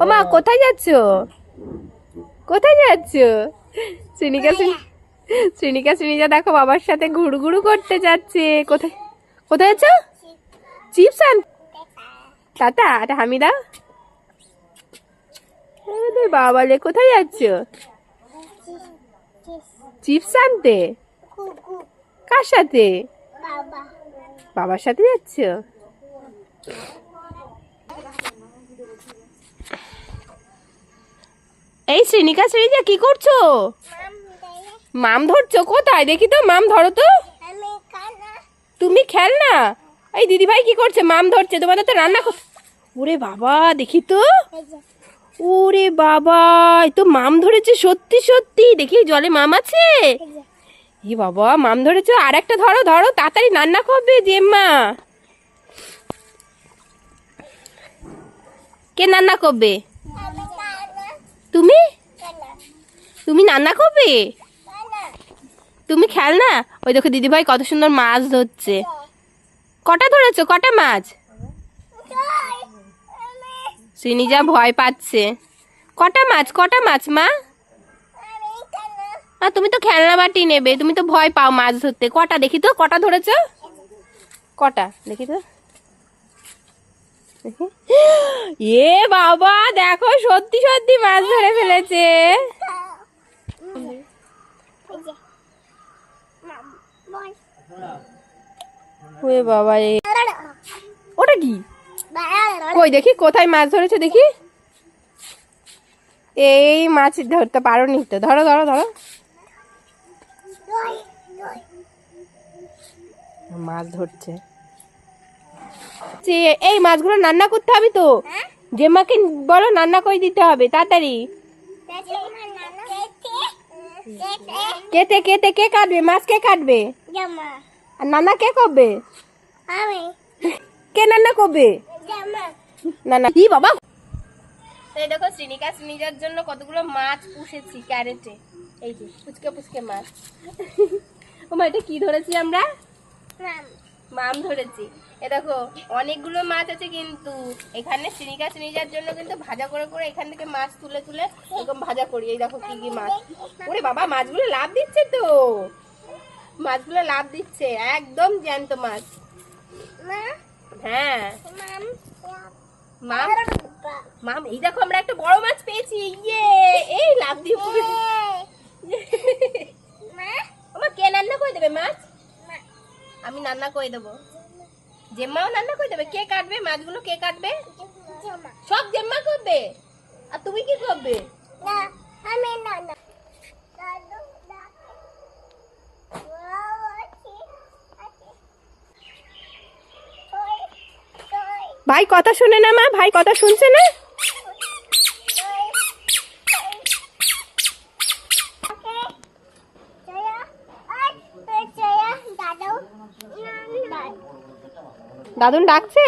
ও মা, কোথায় যাচ্ছ? কোথায় যাচ্ছ? শ্রীনিকা শ্রীনিকা শ্রীনিকা দেখো বাবার সাথে ঘুরঘুরু করতে যাচ্ছে। কোথায় কোথায় যাচ্ছ? চিপস আন টাটা এটা হামিদা। বাবালে কোথায় যাচ্ছ? চিপস আনতে? কার সাথে? বাবার সাথে যাচ্ছ? এই শ্রীনিকা শ্রীনিকা কি করছো? মাম ধরছো? কোথায় দেখি তো, মাম ধরো তো। তুমি খেল না। এই দিদি ভাই কি করছে? মাম ধরছে, তোমাদের তো রান্না কর। ওরে বাবা, দেখি তো। ওরে বাবা, এই তো মাম ধরেছে সত্যি সত্যি। দেখি জলে মাম আছে। ই বাবা, মাম ধরেছে। আর একটা ধরো ধরো, তাড়াতাড়ি রান্না করবে জেম্মা। কে রান্না করবে? তুমি তুমি রান্না করবে? তুমি খেল না। ওই দেখো দিদিভাই কত সুন্দর মাছ ধরছে। কটা ধরেছো? কটা মাছ? শ্রীনিজা ভয় পাচ্ছে। কটা মাছ? কটা মাছ মা? তুমি তো খেলনা বাটি নেবে, তুমি তো ভয় পাও মাছ ধরতে। কটা দেখি তো, কটা ধরেছো? কটা দেখি তো। এ বাবা, দেখো সত্যি সত্যি মাছ ধরে ফেলেছে। ওরে বাবা, ওটা কি? কই দেখি, কোথায় মাছ ধরেছে দেখি। এই মাছ ধরতে পারো নি তো। ধরো ধরো ধরো। মাছ ধরছে। এই মাছগুলো রান্না করতে হবে তো। জেম্মাকে বলো রান্না করে দিতে হবে তাড়াতাড়ি। কেটে কেটে কে কাটবে? মাছ কে কাটবে? আর নানা কে করবে? কে রান্না করবে? নানা। কি বাবা, এই দেখো শ্রীনিকা শ্রীনিজার জন্য কতগুলো মাছ পুষেছি ক্যারেটে। এই যে পুচকে পুচকে মাছ। ও মা, এটা কি ধরেছি আমরা? মাম ধরেছি। এ দেখো অনেকগুলো মাছ আছে, কিন্তু এখানে শ্রীনিকা শ্রীনিজার জন্য কিন্তু ভাজা করে করে এখান থেকে মাছ তুলে তুলে এরকম ভাজা করি। এই দেখো কি কি মাছ। ওরে বাবা, মাছগুলো লাভ দিচ্ছে তো। মাছগুলো লাভ দিচ্ছে, একদম জ্যান্ত মাছ। হ্যাঁ মাম মাম, এই দেখো আমরা একটা বড় মাছ পেয়েছি। ইয়ে, এই লাভ দিয়ে পড়ে। আমার কে রান্না করে দেবে মাছ? আমি রান্না করে দেবো। জেম্মাও রান্না করে দেবে। কে কাটবে মাছগুলো? কে কাটবে? সব জেম্মা করবে। আর তুমি কি করবে? ভাই কথা শুনে না মা, ভাই কথা শুনছে না। দাদুন ডাকছে।